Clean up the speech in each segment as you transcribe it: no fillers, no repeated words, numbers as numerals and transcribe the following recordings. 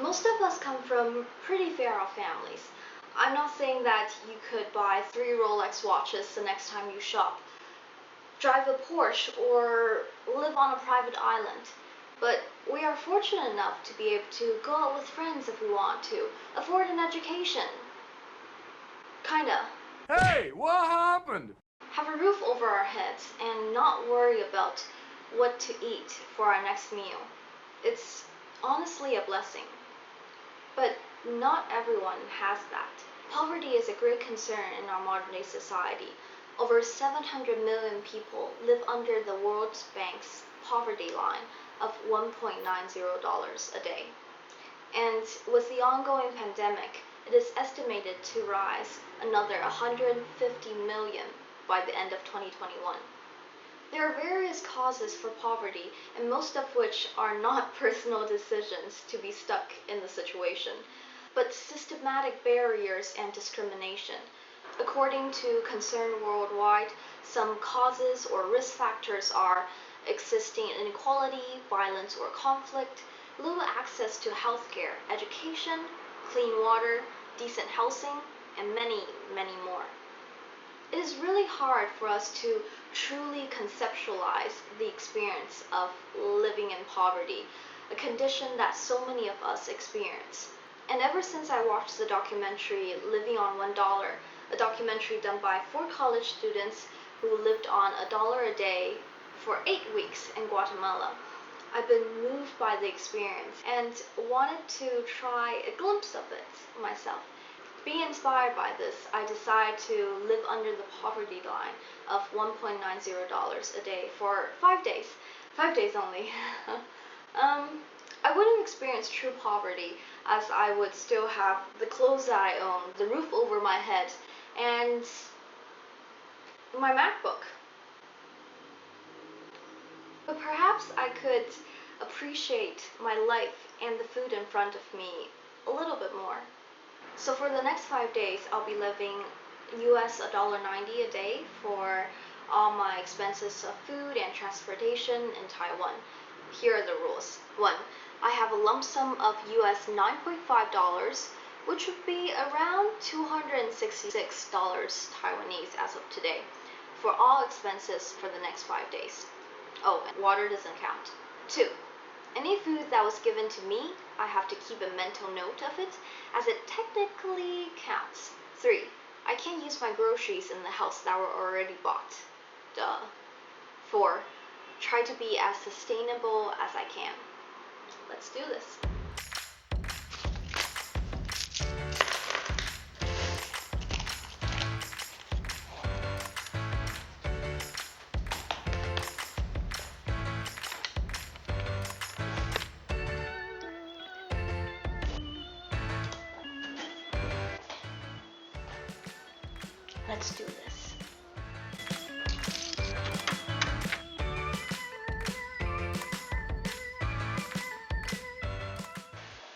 Most of us come from pretty fair-off families. I'm not saying that you could buy 3 Rolex watches the next time you shop, drive a Porsche, or live on a private island. But we are fortunate enough to be able to go out with friends if we want to, afford an education. Kinda. Hey, what happened? Have a roof over our heads and not worry about what to eat for our next meal. It's honestly a blessing. But not everyone has that. Poverty is a great concern in our modern-day society. Over 700 million people live under the World Bank's poverty line of $1.90 a day. And with the ongoing pandemic, it is estimated to rise another 150 million by the end of 2021. There are various causes for poverty, and most of which are not personal decisions to be stuck in the situation, but systematic barriers and discrimination. According to ConcernWorldwide, some causes or risk factors are existing inequality, violence or conflict, low access to healthcare, education, clean water, decent housing, and many, many more. It is really hard for us to truly conceptualize the experience of living in poverty, a condition that so many of us experience. And ever since I watched the documentary Living on $1, a documentary done by 4 college students who lived on $1 a day for 8 weeks in Guatemala, I've been moved by the experience and wanted to try a glimpse of it myself. Being inspired by this, I decided to live under the poverty line of $1.90 a day for 5 days. 5 days only. I wouldn't experience true poverty, as I would still have the clothes that I own, the roof over my head, and my MacBook. But perhaps I could appreciate my life and the food in front of me a little bit more. So for the next 5 days, I'll be living US $1.90 a day for all my expenses of food and transportation in Taiwan. Here are the rules. 1. I have a lump sum of US $9.5, which would be around $266 Taiwanese as of today, for all expenses for the next 5 days. Oh, and water doesn't count. 2. Any food that was given to me, I have to keep a mental note of it, as it technically counts. 3. I can't use my groceries in the house that were already bought. Duh. 4. Try to be as sustainable as I can. Let's do this. Let's do this.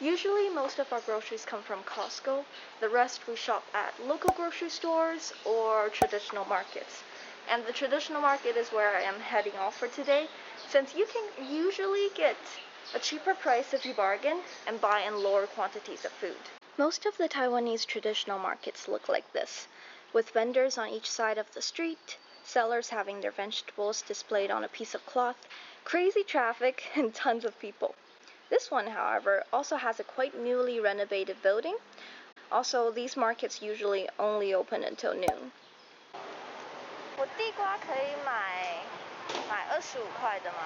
Usually most of our groceries come from Costco. The rest we shop at local grocery stores or traditional markets. And the traditional market is where I am heading off for today, since you can usually get a cheaper price if you bargain and buy in lower quantities of food. Most of the Taiwanese traditional markets look like this, with vendors on each side of the street, sellers having their vegetables displayed on a piece of cloth, crazy traffic, and tons of people. This one, however, also has a quite newly renovated building. Also, these markets usually only open until noon. 我地瓜可以买25块的吗？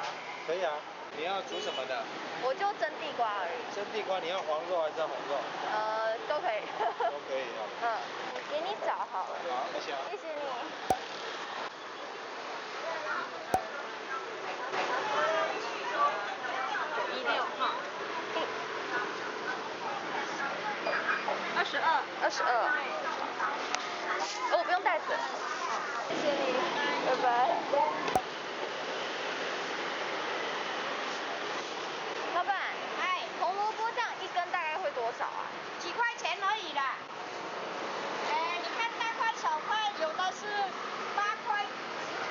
可以啊，你要煮什么的？我就蒸地瓜而已。蒸地瓜你要黄肉还是要红肉？都可以。都可以啊。给你找好了。好，谢谢。谢谢你。916号。22。哦，不用袋子。谢谢你，拜拜。老板，红萝卜这样一根大概会多少啊？几块钱而已啦。你看大块小块，有的是8块、10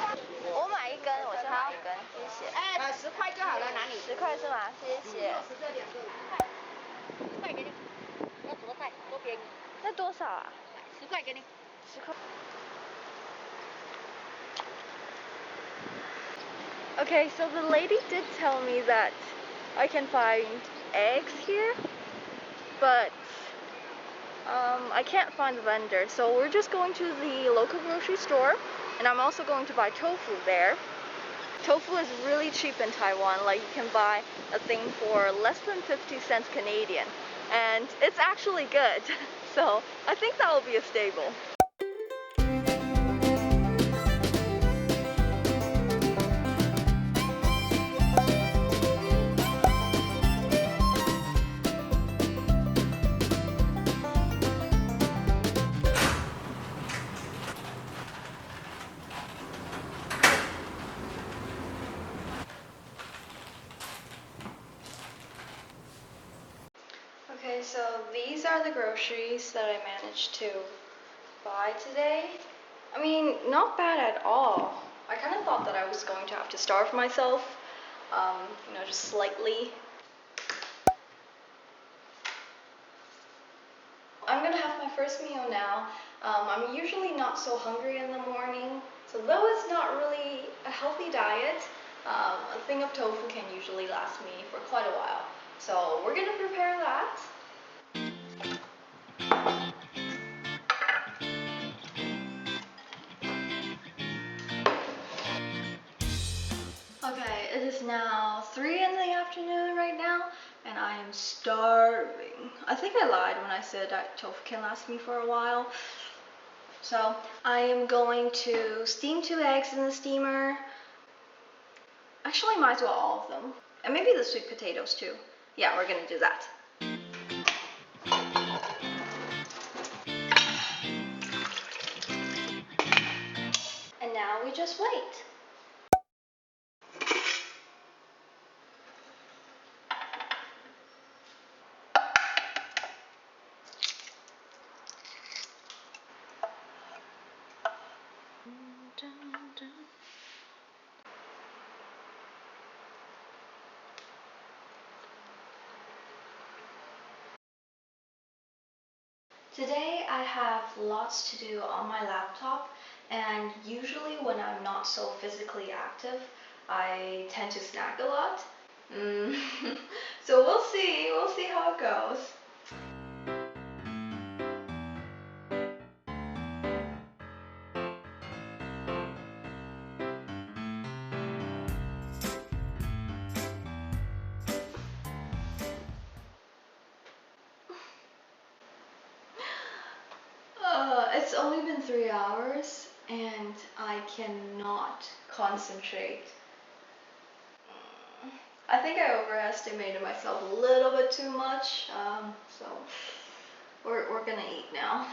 块。我买一根，我先买一根，谢谢。10块就好了，哪里？10块块是吗？谢谢。10块给你，要多带多便宜。那多少啊10块给你。？10块。Okay, so the lady did tell me that I can find eggs here, but I can't find the vendor. So we're just going to the local grocery store, and I'm also going to buy tofu there. Tofu is really cheap in Taiwan. Like you can buy a thing for less than 50 cents Canadian, and it's actually good. So I think that will be a staple. Okay, so these are the groceries that I managed to buy today. I mean, not bad at all. I kind of thought that I was going to have to starve myself, just slightly. I'm gonna have my first meal now. I'm usually not so hungry in the morning, so though it's not really a healthy diet, a thing of tofu can usually last me for quite a while. So we're gonna prepare that. Okay, it is now 3 in the afternoon right now, and I am starving. I think I lied when I said that tofu can last me for a while. So I am going to steam 2 eggs in the steamer. Actually, might as well all of them. And maybe the sweet potatoes too. Yeah, we're gonna do that. And now we just wait. Today I have lots to do on my laptop, and usually when I'm not so physically active, I tend to snack a lot. So we'll see how it goes. It's only been 3 hours and I cannot concentrate. I think I overestimated myself a little bit too much, so we're gonna eat now.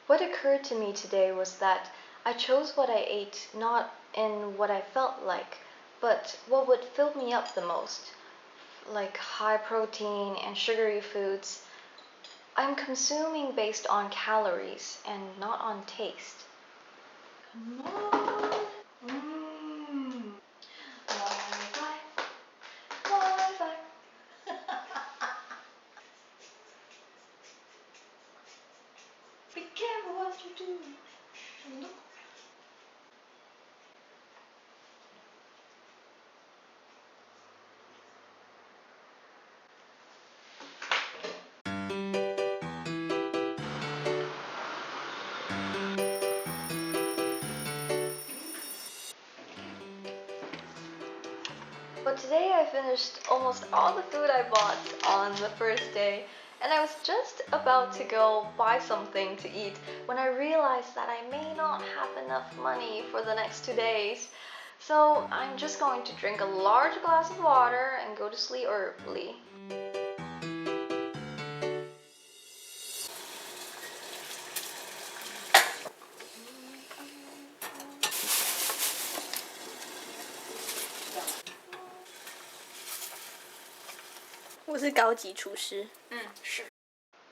What occurred to me today was that I chose what I ate not in what I felt like, but what would fill me up the most, like high protein and sugary foods. I'm consuming based on calories and not on taste. Come on. Wi-Fi. Wi-Fi. Be careful what you do. But today I finished almost all the food I bought on the first day, and I was just about to go buy something to eat when I realized that I may not have enough money for the next 2 days. So I'm just going to drink a large glass of water and go to sleep early.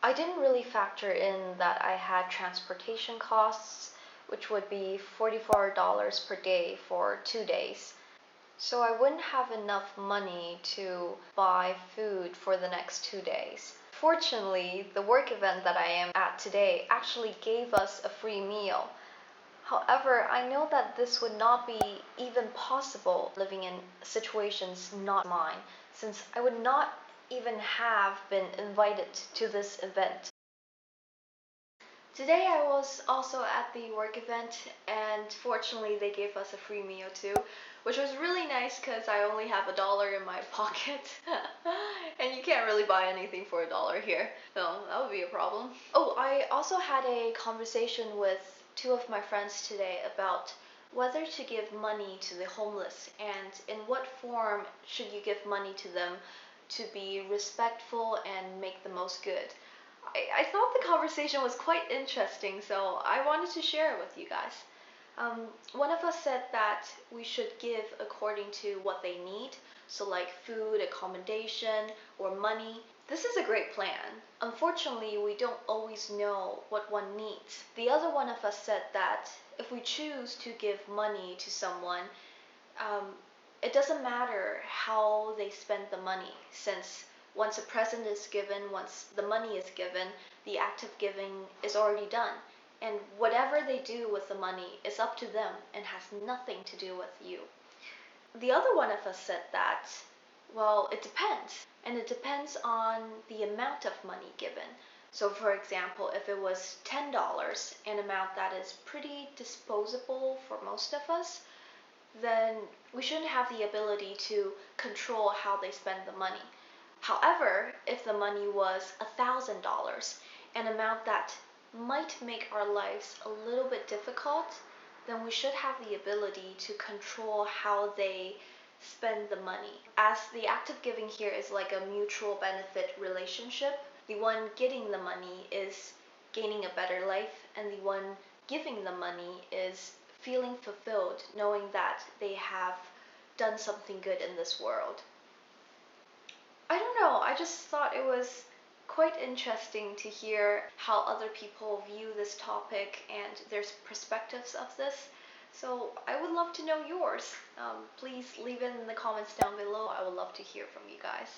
I didn't really factor in that I had transportation costs, which would be $44 per day for 2 days. So I wouldn't have enough money to buy food for the next 2 days. Fortunately, the work event that I am at today actually gave us a free meal. However, I know that this would not be even possible living in situations not mine, since I would not even have been invited to this event. Today I was also at the work event, and fortunately they gave us a free meal too, which was really nice because I only have $1 in my pocket. And you can't really buy anything for $1 here, so that would be a problem. Oh, I also had a conversation with two of my friends today about whether to give money to the homeless and in what form should you give money to them to be respectful and make the most good. I thought the conversation was quite interesting, so I wanted to share it with you guys. One of us said that we should give according to what they need, so like food, accommodation, or money. This is a great plan. Unfortunately, we don't always know what one needs. The other one of us said that if we choose to give money to someone, it doesn't matter how they spend the money, since once a present is given, once the money is given, the act of giving is already done. And whatever they do with the money is up to them and has nothing to do with you. The other one of us said that, well, it depends. And it depends on the amount of money given. So for example, if it was $10, an amount that is pretty disposable for most of us, then we shouldn't have the ability to control how they spend the money. However, if the money was $1,000, an amount that might make our lives a little bit difficult, then we should have the ability to control how they spend the money. As the act of giving here is like a mutual benefit relationship, the one getting the money is gaining a better life, and the one giving the money is feeling fulfilled, knowing that they have done something good in this world. I don't know, I just thought it was quite interesting to hear how other people view this topic and their perspectives of this. So I would love to know yours. Please leave it in the comments down below. I would love to hear from you guys.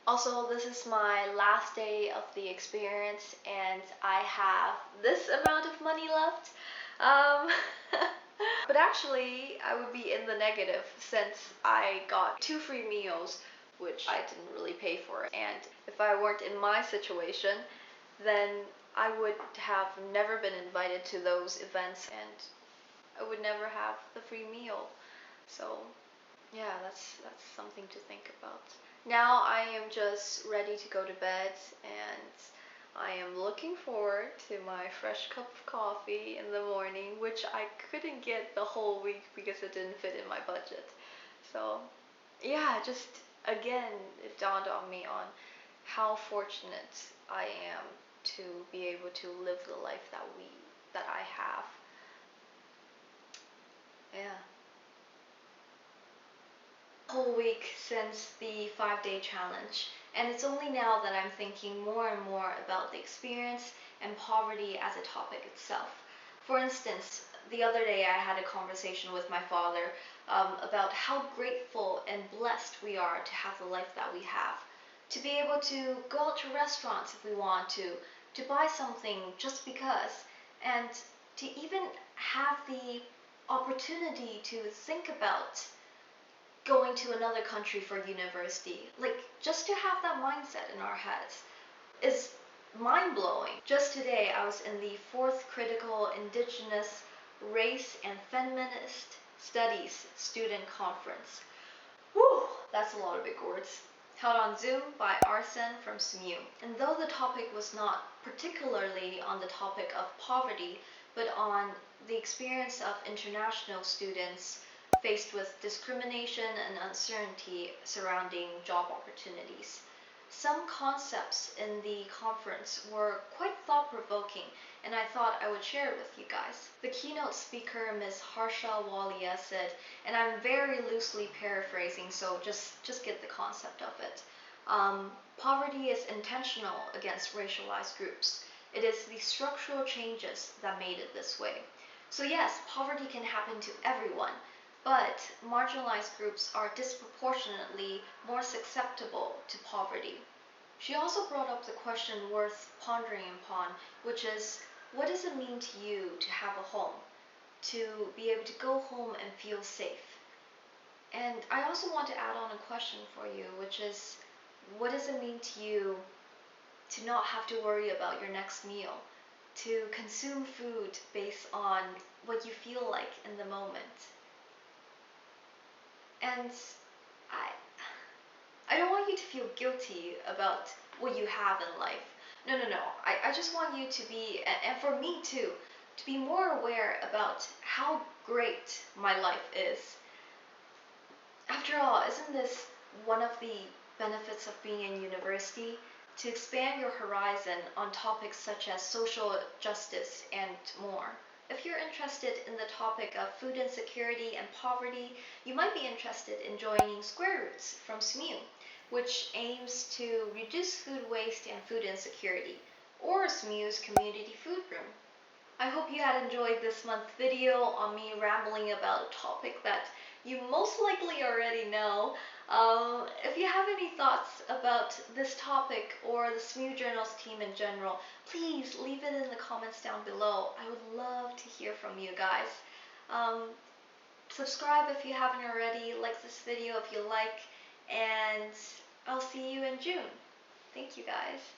Also, this is my last day of the experience and I have this amount of money left. But actually, I would be in the negative since I got 2 free meals, which I didn't really pay for. And if I weren't in my situation, then I would have never been invited to those events and I would never have the free meal. So yeah, that's something to think about. Now I am just ready to go to bed and I am looking forward to my fresh cup of coffee in the morning, which I couldn't get the whole week because it didn't fit in my budget. So yeah, just again, it dawned on me on how fortunate I am to be able to live the life that I have. Yeah. Whole week since the 5-day challenge, and it's only now that I'm thinking more and more about the experience and poverty as a topic itself. For instance, the other day I had a conversation with my father about how grateful and blessed we are to have the life that we have, to be able to go out to restaurants if we want to buy something just because, and to even have the opportunity to think about going to another country for university. Like, just to have that mindset in our heads is mind-blowing. Just today, I was in the 4th Critical Indigenous Race and Feminist Studies Student Conference. Whew, that's a lot of big words. Held on Zoom by Arsen from SMU. And though the topic was not particularly on the topic of poverty, but on the experience of international students faced with discrimination and uncertainty surrounding job opportunities. Some concepts in the conference were quite thought-provoking, and I thought I would share it with you guys. The keynote speaker, Ms. Harsha Walia, said, and I'm very loosely paraphrasing, so just get the concept of it. Poverty is intentional against racialized groups. It is the structural changes that made it this way. So yes, poverty can happen to everyone, but marginalized groups are disproportionately more susceptible to poverty. She also brought up the question worth pondering upon, which is, what does it mean to you to have a home? To be able to go home and feel safe? And I also want to add on a question for you, which is, what does it mean to you to not have to worry about your next meal? To consume food based on what you feel like in the moment? And I, I don't want you to feel guilty about what you have in life. No, no, no. I just want you to be, and for me too, to be more aware about how great my life is. After all, isn't this one of the benefits of being in university? To expand your horizon on topics such as social justice and more. If you're interested in the topic of food insecurity and poverty, you might be interested in joining Square Roots from SMU, which aims to reduce food waste and food insecurity, or SMU's Community Food Room. I hope you had enjoyed this month's video on me rambling about a topic that you most likely already know. If you have any thoughts about this topic or the SMU Journal's team in general, please leave it in the comments down below. I would love to hear from you guys. Subscribe if you haven't already, like this video if you like, and I'll see you in June. Thank you guys.